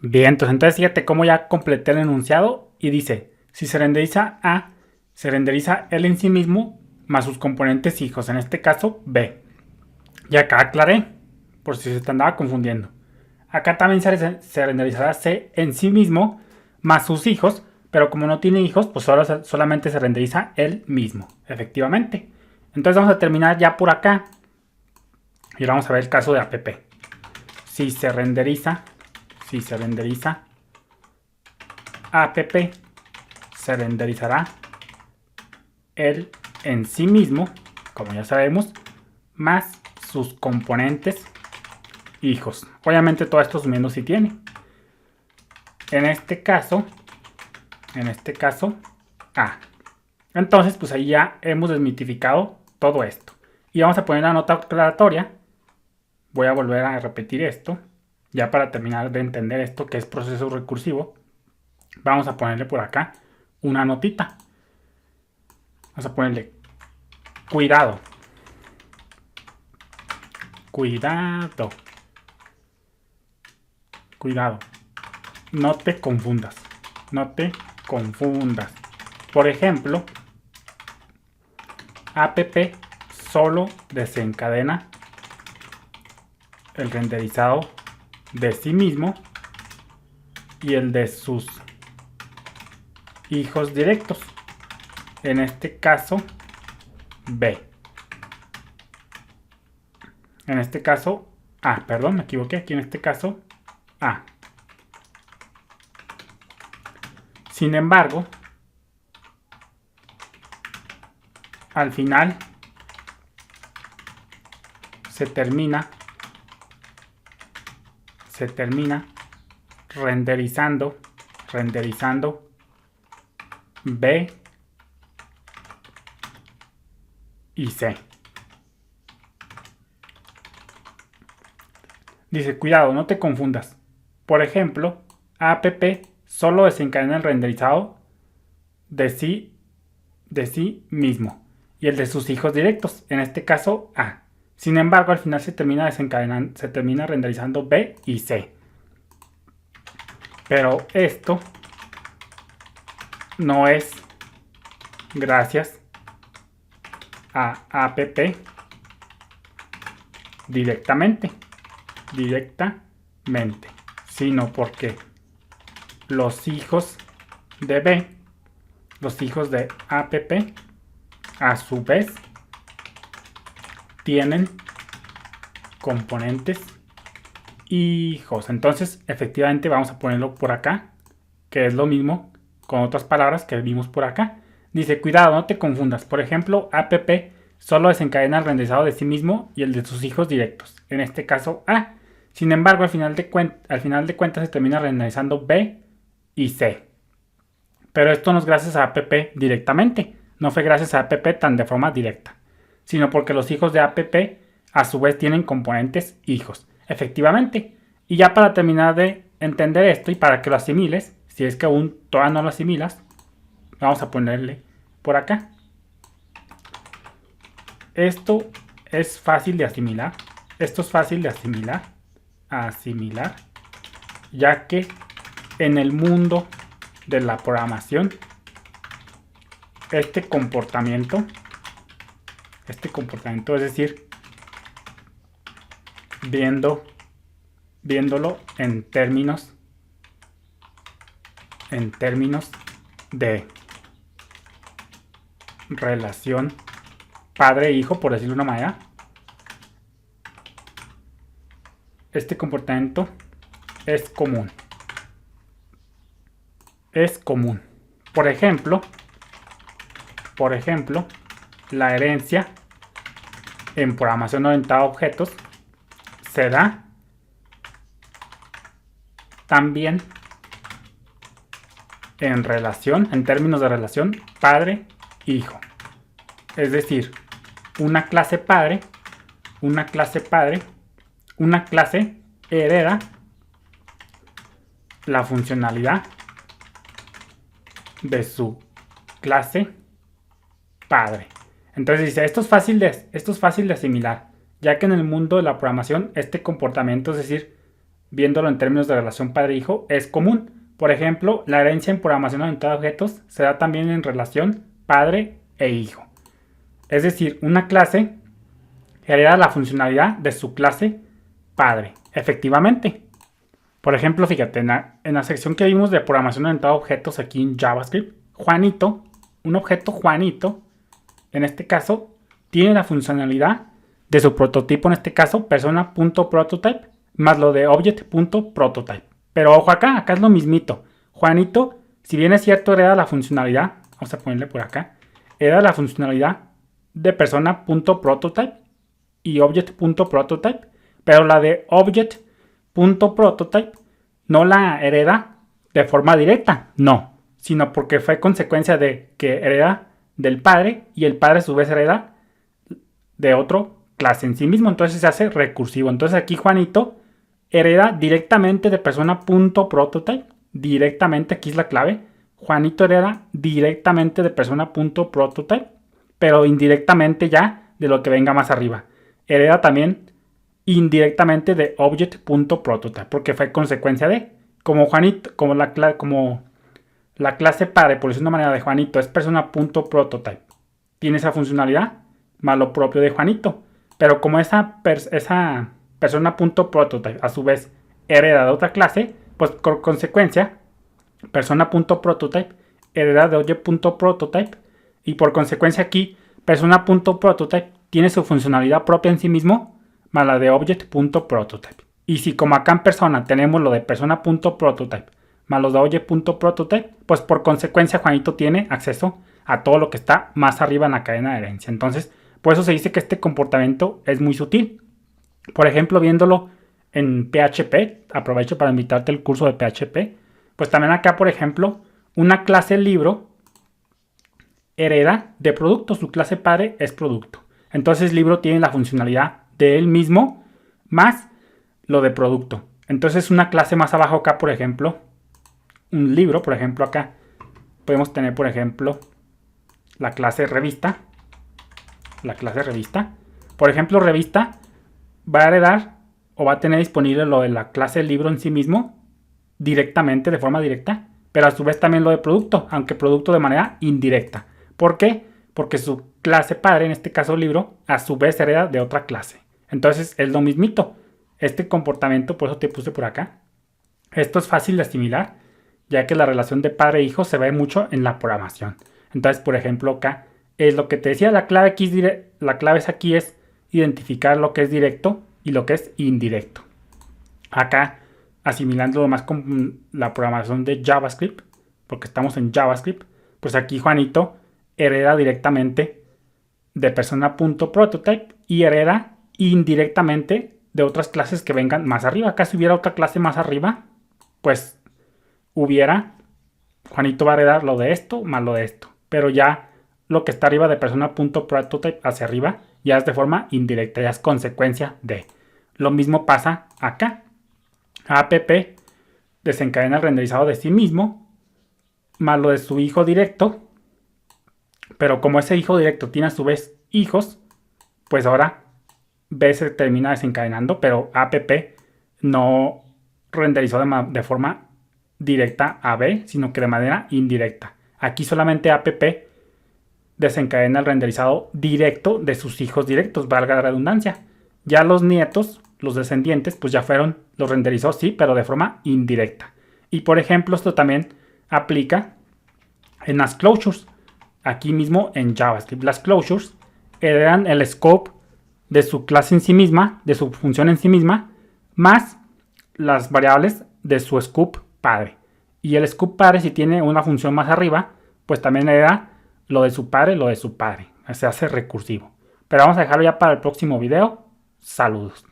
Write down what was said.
Bien, entonces fíjate cómo ya completé el enunciado y dice, si se renderiza A, se renderiza él en sí mismo más sus componentes hijos, en este caso B. Y acá aclaré, por si se te andaba confundiendo. Acá también se renderizará C en sí mismo más sus hijos, pero como no tiene hijos, pues solamente se renderiza él mismo, efectivamente. Entonces vamos a terminar ya por acá. Y ahora vamos a ver el caso de app. Si se renderiza app, se renderizará él en sí mismo, como ya sabemos, más sus componentes hijos. Obviamente todo esto asumiendo si tiene. En este caso, A. Entonces, pues ahí ya hemos desmitificado todo esto. Y vamos a poner la nota aclaratoria. Voy a volver a repetir esto, ya para terminar de entender esto que es proceso recursivo. Vamos a ponerle por acá una notita. Vamos a ponerle cuidado. Cuidado. Cuidado. No te confundas. No te confundas. Por ejemplo, app solo desencadena el renderizado de sí mismo y el de sus hijos directos. En este caso, B. En este caso, A. Perdón, me equivoqué. Aquí en este caso, A. Sin embargo, al final se termina renderizando B y C. Dice, cuidado, no te confundas. Por ejemplo, app solo desencadena el renderizado de sí mismo y el de sus hijos directos, en este caso A. Sin embargo, al final se termina renderizando B y C. Pero esto no es gracias a app directamente, sino porque los hijos de B, los hijos de app, a su vez tienen componentes hijos. Entonces, efectivamente, vamos a ponerlo por acá, que es lo mismo con otras palabras que vimos por acá. Dice, cuidado, no te confundas. Por ejemplo, app solo desencadena el renderizado de sí mismo y el de sus hijos directos. En este caso, A. Sin embargo, al final de cuentas se termina renderizando B y C. Pero esto no es gracias a app directamente. No fue gracias a app tan de forma directa, sino porque los hijos de app a su vez tienen componentes hijos. Efectivamente. Y ya para terminar de entender esto y para que lo asimiles, si es que aún todavía no lo asimilas, vamos a ponerle por acá. Esto es fácil de asimilar. Ya que en el mundo de la programación, este comportamiento, es decir, viéndolo en términos de relación padre-hijo, por decirlo de una manera, este comportamiento es común. Por ejemplo, la herencia en programación orientada a objetos se da también en términos de relación padre-hijo. Es decir, una clase hereda la funcionalidad de su clase padre. Entonces dice, esto es fácil de asimilar, ya que en el mundo de la programación este comportamiento, es decir, viéndolo en términos de relación padre-hijo, es común. Por ejemplo, la herencia en programación orientada a objetos se da también en relación padre e hijo. Es decir, una clase hereda la funcionalidad de su clase padre, efectivamente. Por ejemplo, fíjate, en la sección que vimos de programación orientada a objetos aquí en JavaScript, Juanito, un objeto Juanito, en este caso, tiene la funcionalidad de su prototipo, en este caso, persona.prototype, más lo de object.prototype. Pero ojo acá es lo mismito. Juanito, si bien es cierto, hereda la funcionalidad, vamos a ponerle por acá, hereda la funcionalidad de persona.prototype y object.prototype, pero la de object.prototype no la hereda de forma directa, no, sino porque fue consecuencia de que hereda del padre y el padre a su vez hereda de otro clase en sí mismo, entonces se hace recursivo. Entonces aquí Juanito hereda directamente de persona.prototype, directamente, aquí es la clave. Juanito hereda directamente de persona.prototype, pero indirectamente ya de lo que venga más arriba. Hereda también indirectamente de object.prototype, porque fue consecuencia de, como Juanito, como la clase padre, por decirlo de una manera, de Juanito es persona.prototype, tiene esa funcionalidad, más lo propio de Juanito. Pero como esa persona.prototype a su vez hereda de otra clase, pues por consecuencia, persona.prototype hereda de object.prototype, y por consecuencia aquí, persona.prototype tiene su funcionalidad propia en sí mismo, más la de object.prototype. Y si como acá en persona tenemos lo de persona.prototype más los de object.prototype, pues por consecuencia Juanito tiene acceso a todo lo que está más arriba en la cadena de herencia. Entonces, por eso se dice que este comportamiento es muy sutil. Por ejemplo, viéndolo en PHP, aprovecho para invitarte al curso de PHP, pues también acá, por ejemplo, una clase libro hereda de producto, su clase padre es producto. Entonces libro tiene la funcionalidad de él mismo más lo de producto. Entonces una clase más abajo acá, por ejemplo, un libro, por ejemplo acá, podemos tener, por ejemplo, la clase revista. La clase revista. Por ejemplo, revista va a heredar o va a tener disponible lo de la clase libro en sí mismo directamente, de forma directa, pero a su vez también lo de producto, aunque producto de manera indirecta. ¿Por qué? Porque su clase padre, en este caso libro, a su vez hereda de otra clase. Entonces es lo mismito. Este comportamiento, por eso te puse por acá. Esto es fácil de asimilar, ya que la relación de padre e hijo se ve mucho en la programación. Entonces, por ejemplo, acá es lo que te decía, la clave aquí es identificar lo que es directo y lo que es indirecto. Acá, asimilándolo más con la programación de JavaScript, porque estamos en JavaScript, pues aquí Juanito hereda directamente de persona.prototype y hereda indirectamente de otras clases que vengan más arriba. Acá si hubiera otra clase más arriba, pues Juanito va a heredar lo de esto más lo de esto. Pero ya lo que está arriba de persona.prototype hacia arriba ya es de forma indirecta, ya es consecuencia de. Lo mismo pasa acá. App desencadena el renderizado de sí mismo más lo de su hijo directo. Pero como ese hijo directo tiene a su vez hijos, pues ahora B se termina desencadenando, pero app no renderizó de forma directa a B, sino que de manera indirecta. Aquí solamente app desencadena el renderizado directo de sus hijos directos, valga la redundancia. Ya los nietos, los descendientes, pues ya los renderizó, sí, pero de forma indirecta. Y por ejemplo, esto también aplica en las closures. Aquí mismo en JavaScript, las closures heredan el scope de su clase en sí misma, de su función en sí misma, más las variables de su scope padre. Y el scope padre, si tiene una función más arriba, pues también hereda lo de su padre, lo de su padre. Se hace recursivo. Pero vamos a dejarlo ya para el próximo video. Saludos.